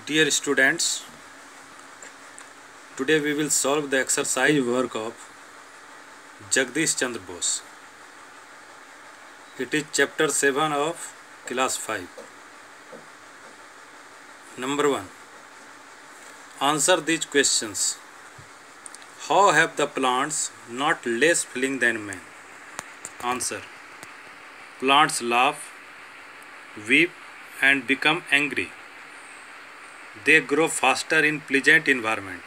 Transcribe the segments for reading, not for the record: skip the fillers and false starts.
Dear students, today we will solve the exercise work of Jagdish Chandra Bose. It is chapter 7 of class 5. Number 1. Answer these questions. How have the plants not less feeling than men? Answer. Plants laugh, weep and become angry. They grow faster in pleasant environment.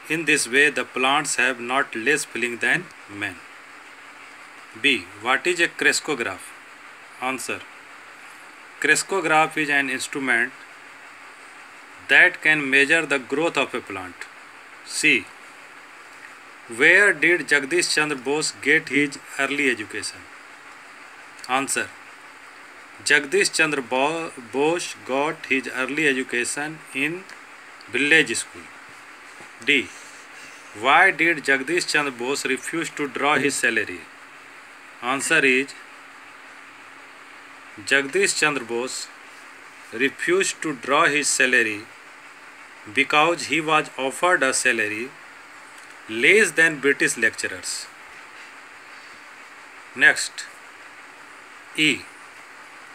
In this way, the plants have not less feeling than men. B. What is a crescograph? Answer. Crescograph is an instrument that can measure the growth of a plant. C. Where did Jagdish Chandra Bose get his early education? Answer. Jagdish Chandra Bose got his early education in village school. D. Why did Jagdish Chandra Bose refuse to draw his salary? Answer is Jagdish Chandra Bose refused to draw his salary because he was offered a salary less than British lecturers. Next. E.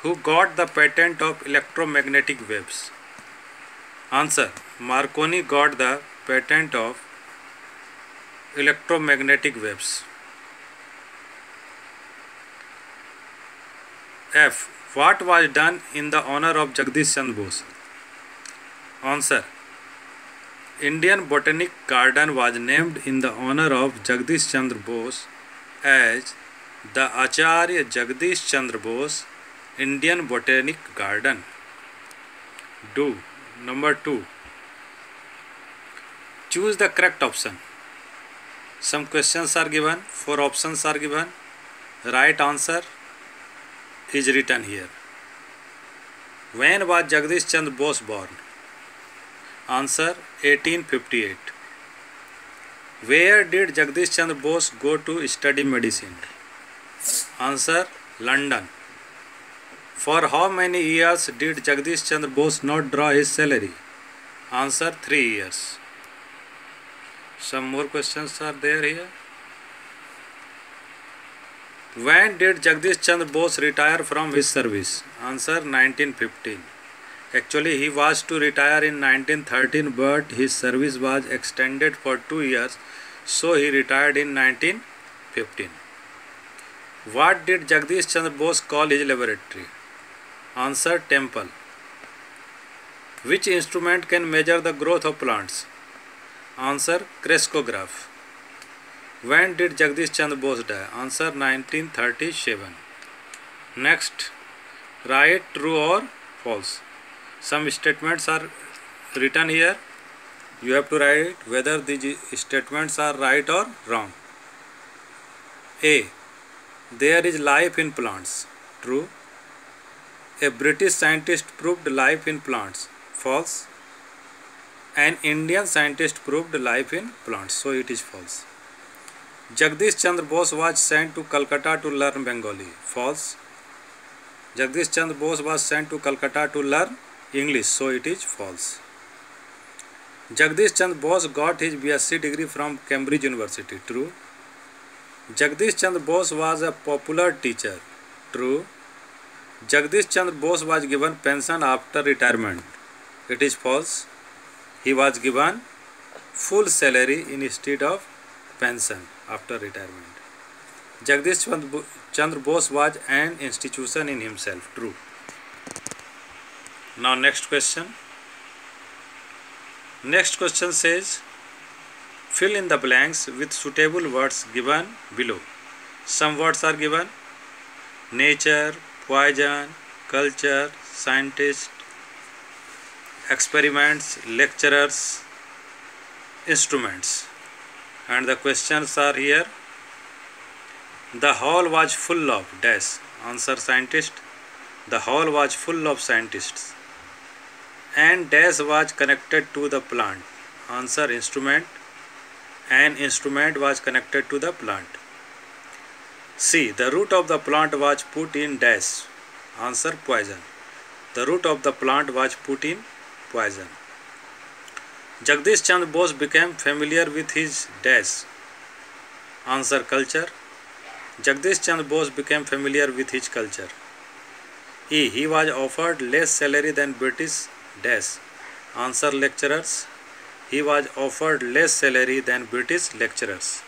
Who got the patent of electromagnetic waves? Answer. Marconi got the patent of electromagnetic waves. F. What was done in the honor of Jagdish Chandra Bose? Answer. Indian Botanic Garden was named in the honor of Jagdish Chandra Bose as the Acharya Jagdish Chandra Bose Indian Botanic Garden. Number 2. Choose the correct option. Some questions are given, 4 options are given. Right answer is written here. When was Jagdish Chandra Bose born? Answer 1858. Where did Jagdish Chandra Bose go to study medicine? Answer London. For how many years did Jagdish Chandra Bose not draw his salary? Answer 3 years. Some more questions are there here. When did Jagdish Chandra Bose retire from his service? Answer 1915. Actually, he was to retire in 1913, but his service was extended for 2 years, so he retired in 1915. What did Jagdish Chandra Bose call his laboratory? Answer temple. Which instrument can measure the growth of plants? Answer crescograph. When did Jagdish Chandra Bose die? Answer 1937. Next, write true or false. Some statements are written here. You have to write whether these statements are right or wrong. A. There is life in plants. True. A British scientist proved life in plants. False. An Indian scientist proved life in plants. So it is false. Jagdish Chandra Bose was sent to Calcutta to learn Bengali. False. Jagdish Chandra Bose was sent to Calcutta to learn English. So it is false. Jagdish Chandra Bose got his BSc degree from Cambridge University. True. Jagdish Chandra Bose was a popular teacher. True. Jagdish Chandra Bose was given pension after retirement. It is false. He was given full salary instead of pension after retirement. Jagdish Chandra Bose was an institution in himself. True. Now next question. Next question says, fill in the blanks with suitable words given below. Some words are given: nature, poison, culture, scientist, experiments, lecturers, instruments. And the questions are here. The hall was full of dash. Answer scientist. The hall was full of scientists. And dash was connected to the plant. Answer instrument. An instrument was connected to the plant. C. The root of the plant was put in dash. Answer poison. The root of the plant was put in poison. Jagdish Chandra Bose became familiar with his dash. Answer culture. Jagdish Chandra Bose became familiar with his culture. E. He was offered less salary than British dash. Answer lecturers. He was offered less salary than British lecturers.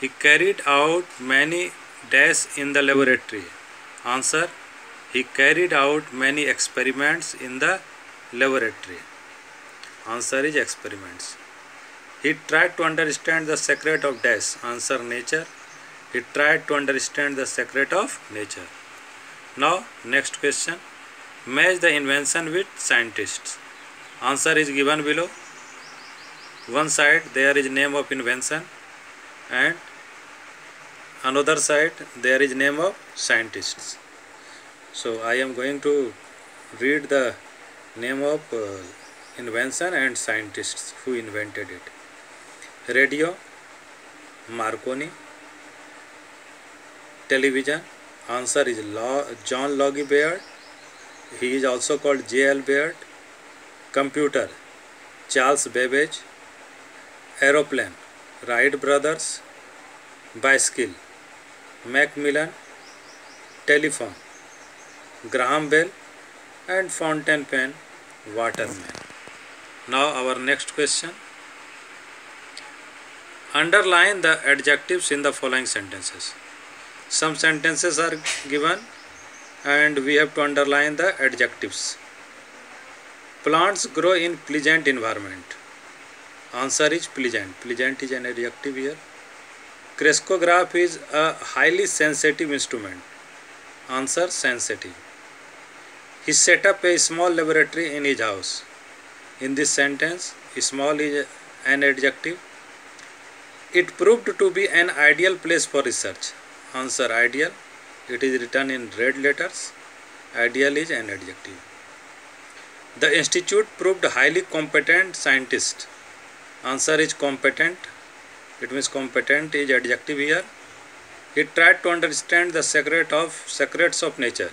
He carried out many dash in the laboratory. Answer. He carried out many experiments in the laboratory. Answer is experiments. He tried to understand the secret of dash. Answer nature. He tried to understand the secret of nature. Now next question. Match the invention with scientists. Answer is given below. One side there is name of invention and another side there is name of scientists. So I am going to read the name of invention and scientists who invented it. Radio, Marconi. Television, answer is John Logie Baird. He is also called J.L. Baird. Computer, Charles Babbage. Aeroplane, Wright brothers. Bicycle, Macmillan. Telephone, Graham Bell. And fountain pen, Waterman. Now our next question. Underline the adjectives in the following sentences. Some sentences are given and we have to underline the adjectives. Plants grow in pleasant environment. Answer is pleasant. Pleasant is an adjective here. Crescograph is a highly sensitive instrument. Answer sensitive. He set up a small laboratory in his house. In this sentence, small is an adjective. It proved to be an ideal place for research. Answer ideal. It is written in red letters. Ideal is an adjective. The institute proved highly competent scientist. Answer is competent. It means competent is adjective here. He tried to understand the secrets of nature.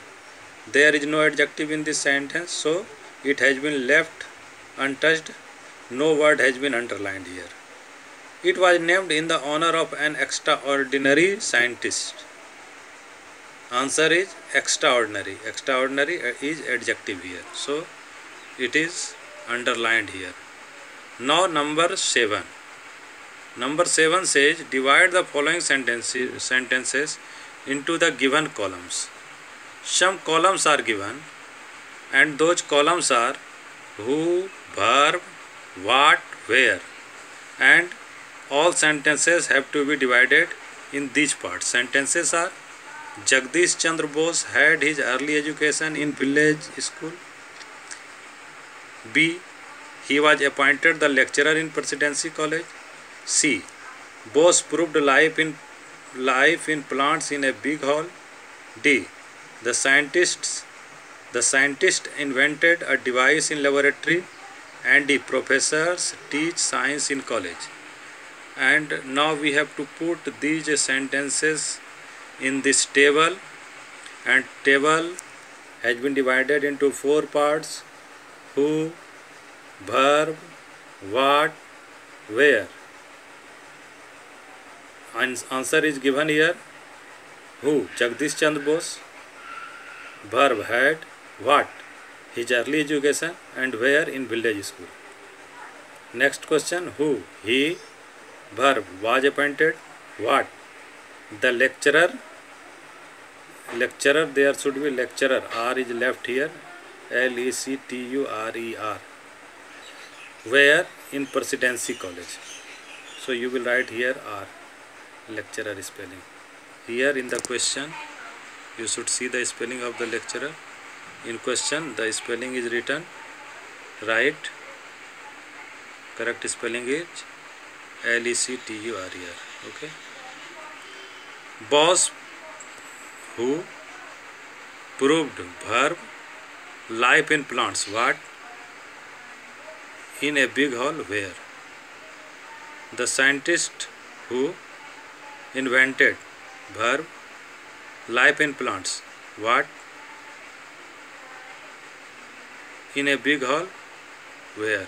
There is no adjective in this sentence, so it has been left untouched. No word has been underlined here. It was named in the honor of an extraordinary scientist. Answer is extraordinary. Extraordinary is adjective here, so it is underlined here. Now number 7. Number 7 says divide the following sentences into the given columns. Some columns are given and those columns are who, verb, what, where, and all sentences have to be divided in these parts. Sentences are Jagdish Chandra Bose had his early education in village school. B. He was appointed the lecturer in Presidency College. C. Bose proved life in plants in a big hall. D. The scientist invented a device in laboratory. And D. Professors teach science in college. And now we have to put these sentences in this table, and table has been divided into 4 parts: who, verb, what, where. And answer is given here. Who, Jagdish Chandra Bose. Verb, had. What, his early education, and where, in village school. Next question, who, he. Verb, was appointed. What, the lecturer. Lecturer, there should be lecturer. R is left here. Lecturer. Where, in Presidency College. So you will write here R, lecturer spelling. Here in the question you should see the spelling of the lecturer. In question the spelling is written right. Correct spelling is Lecturer. Okay. Boss, who. Proved, verb. Life in plants, what. In a big hall, where. The scientist who invented, verb. Life in plants, what. In a big hall, where.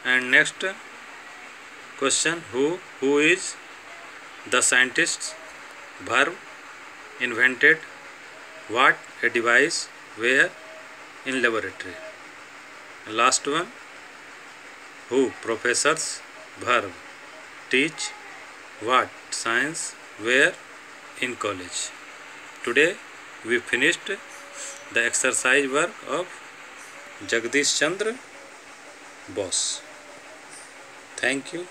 And next question, who is the scientist? Verb, invented what? A device. Where? In laboratory. Last one, who? Professors. Verb, teach what? Science. Where? In college. Today we finished the exercise work of Jagdish Chandra Bose. Thank you.